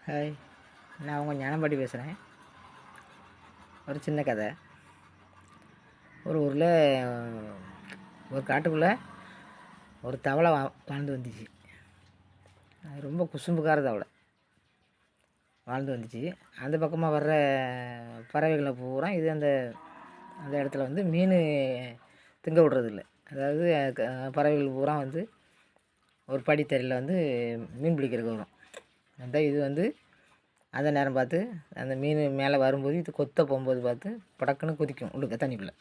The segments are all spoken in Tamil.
ஹாய், நான் உங்கள் ஞானம்பாடி பேசுகிறேன். ஒரு சின்ன கதை. ஒரு ஊரில் ஒரு காட்டுக்குள்ளே ஒரு தவளை வாழ்ந்து வந்துச்சு. அது ரொம்ப குசும்புக்கார தவளை வாழ்ந்து வந்துச்சு. அந்த பக்கமாக வர்ற பறவைகளை பூரா இது அந்த அந்த இடத்துல வந்து மீன் திங்க விடுறதில்ல. அதாவது பறவைகள் பூரா வந்து ஒரு படித்தரையில் வந்து மீன் பிடிக்கிறதுக்கு வரும். அந்த இது வந்து அந்த நேரம் பார்த்து அந்த மீன் மேலே வரும்போது இது கொத்த போகும்போது பார்த்து படக்குன்னு குதிக்கும், உள்ளுக்க தண்ணிக்குள்ளே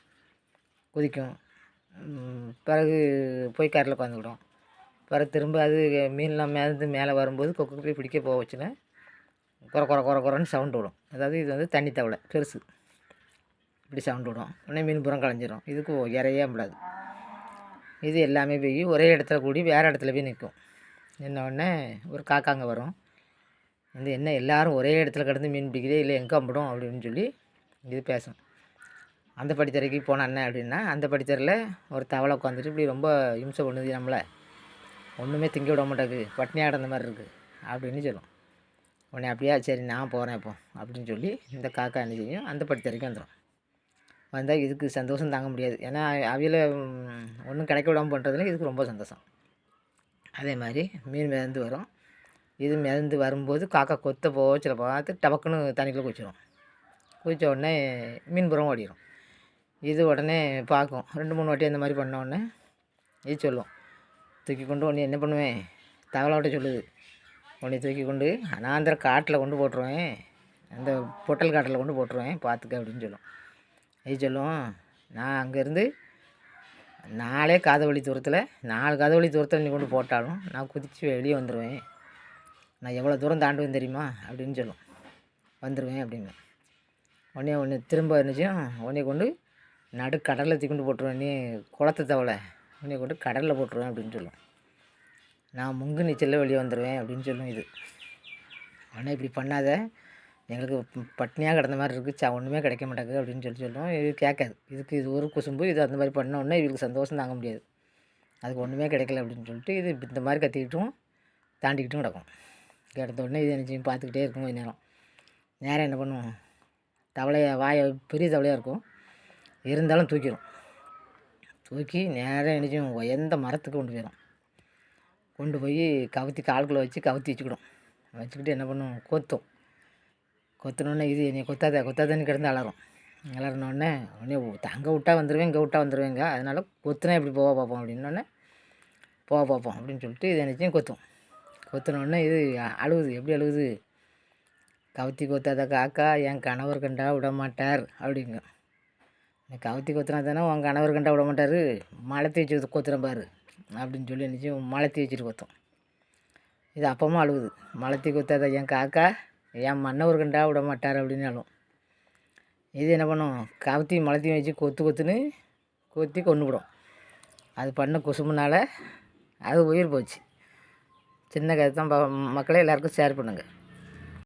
குதிக்கும். பிறகு போய் கரையில் உட்காந்துக்கிடும். பிறகு திரும்ப அது மீன்லாம் மேலே வரும்போது கொக்கு போய் பிடிக்க போக வச்சுன்னா குறன்னு சவுண்டு விடும். அதாவது இது வந்து தண்ணி தவளை பெருசு, இப்படி சவுண்டு விடும். உடனே மீன் புறம் களைஞ்சிரும். இதுக்கு இறையே முடியாது. இது எல்லாமே போய் ஒரே இடத்துல கூடி வேறு இடத்துல போய் நிற்கும். என்ன உடனே ஒரு காக்காங்க வரும். வந்து என்ன எல்லோரும் ஒரே இடத்துல கிடந்து மீன் பிடிக்கிறதே இல்லை, எங்கே அம்பிடும் அப்படின்னு சொல்லி இது பேசும். அந்த படித்தரைக்கு போனால் என்ன அப்படின்னா, அந்த படித்தரையில் ஒரு தவளை உட்காந்துட்டு இப்படி ரொம்ப இம்சை பண்ணுது, நம்மளை ஒன்றுமே திங்க விட மாட்டாக்கு, பட்னியாக கிடந்த மாதிரி இருக்குது அப்படின்னு சொல்லும். உடனே அப்படியா, சரி நான் போகிறேன் இப்போ அப்படின்னு சொல்லி இந்த காக்கா என்ன செய்யும், அந்த படித்தரைக்கு வந்துடும். வந்தால் இதுக்கு சந்தோஷம் தாங்க முடியாது. ஏன்னா அவையில் ஒன்றும் கிடைக்க விடாமல் பண்ணுறதுல இதுக்கு ரொம்ப சந்தோஷம். அதே மாதிரி மீன் மிதந்து வரும். இது மிதந்து வரும்போது காக்கா கொத்த போச்சில் பார்த்து டபக்குன்னு தண்ணிக்குள்ளே குதிச்சிடும். குதித்த உடனே மீன்புறம் ஓடிடும். இது உடனே பார்க்கும். 2-3 வாட்டி அந்த மாதிரி பண்ண உடனே இது சொல்லும். தூக்கி கொண்டு உடனே என்ன பண்ணுவேன், தவளோட்ட சொல்லுது, உடனே தூக்கி கொண்டு அனாந்திர காட்டில் கொண்டு போட்டுருவேன், அந்த பொட்டல் காட்டில் கொண்டு போட்டுருவேன் பார்த்துக்க அப்படின்னு சொல்லும். இது சொல்லும், நான் அங்கேருந்து 4 காதவழி தூரத்தில் 4 காதவழி தூரத்தில் நீ கொண்டு போட்டாலும் நான் குதித்து வெளியே வந்துடுவேன், நான் எவ்வளோ தூரம் தாண்டுவேன் தெரியுமா அப்படின்னு சொல்லும். வந்துடுவேன் அப்படின்னு. உடனே திரும்ப என்னச்சும் உடனே கொண்டு கடலில் தூக்கி கொண்டு போட்டுருவேன், நீ குளத்து தவளை உடனே கொண்டு கடலில் போட்டுருவேன் அப்படின்னு சொல்லும். நான் முங்கு நீச்சலில் வெளியே வந்துடுவேன் அப்படின்னு சொல்லும் இது. உடனே இப்படி பண்ணாத, எங்களுக்கு பட்னியாக கிடந்த மாதிரி இருக்குது, ஒன்றுமே கிடைக்க மாட்டேங்குது அப்படின்னு சொல்லும். இது கேட்காது. இது ஒரு குசும்பு. இது அந்த மாதிரி பண்ண உடனே இவங்களுக்கு சந்தோஷம் தாங்க முடியாது, அதுக்கு ஒன்றுமே கிடைக்கல அப்படின்னு சொல்லிட்டு இது இந்த மாதிரி கத்திக்கிட்டும் தாண்டிக்கிட்டும் கிடக்கும். கிடந்த உடனே இது என்ன செய்யும், பார்த்துக்கிட்டே இருக்கும். கொஞ்ச நேரம் என்ன பண்ணுவோம், தவளையை பெரிய தவளையாக இருக்கும், இருந்தாலும் தூக்கி நேராக என்ன செய்யும், எந்த மரத்துக்கு கொண்டு போயிடும். கொண்டு போய் கவுத்தி கால்குள்ளே வச்சு கவுத்தி வச்சுக்கிட்டு என்ன பண்ணும், கொத்தினோடனே இது என்னை கொத்தாதன்னு கிடந்து அலறினோடனே உடனே அங்கே விட்டா வந்துடுவேன், இங்கே விட்டா வந்துடுவேங்க, அதனால் கொத்துனா எப்படி போக பார்ப்போம் அப்படின்னோடனே போக பார்ப்போம் அப்படின்னு சொல்லிட்டு இது என்னைக்கும் கொத்தினோடனே இது அழுகுது. எப்படி அழுகுது, கவுத்தி கொத்தாத காக்கா என் கணவர் கண்டா விட மாட்டார் அப்படிங்க. கவுத்தி கொத்தினா தானே உன் கணவர் கண்டா விட மாட்டார், மலத்தி வச்சு கொத்துறேன் பாரு அப்படின்னு சொல்லி நினச்சி மலத்தி வச்சுட்டு கொத்தும். இது அப்பவும் அழுகுது, மலத்தி கொத்தாத என் காக்கா என் மன்னவர் கண்டா விட மாட்டார் அப்படின்னு அழுவும். இது என்ன பண்ணும், கவுத்தி மலத்தையும் வச்சு கொத்துன்னு கொத்தி கொன்றுவிடும். அது பண்ண குசும்புனால் அது உயிர் போச்சு. சின்ன கதை தான் மக்களே, எல்லாேருக்கும் ஷேர் பண்ணுங்கள்.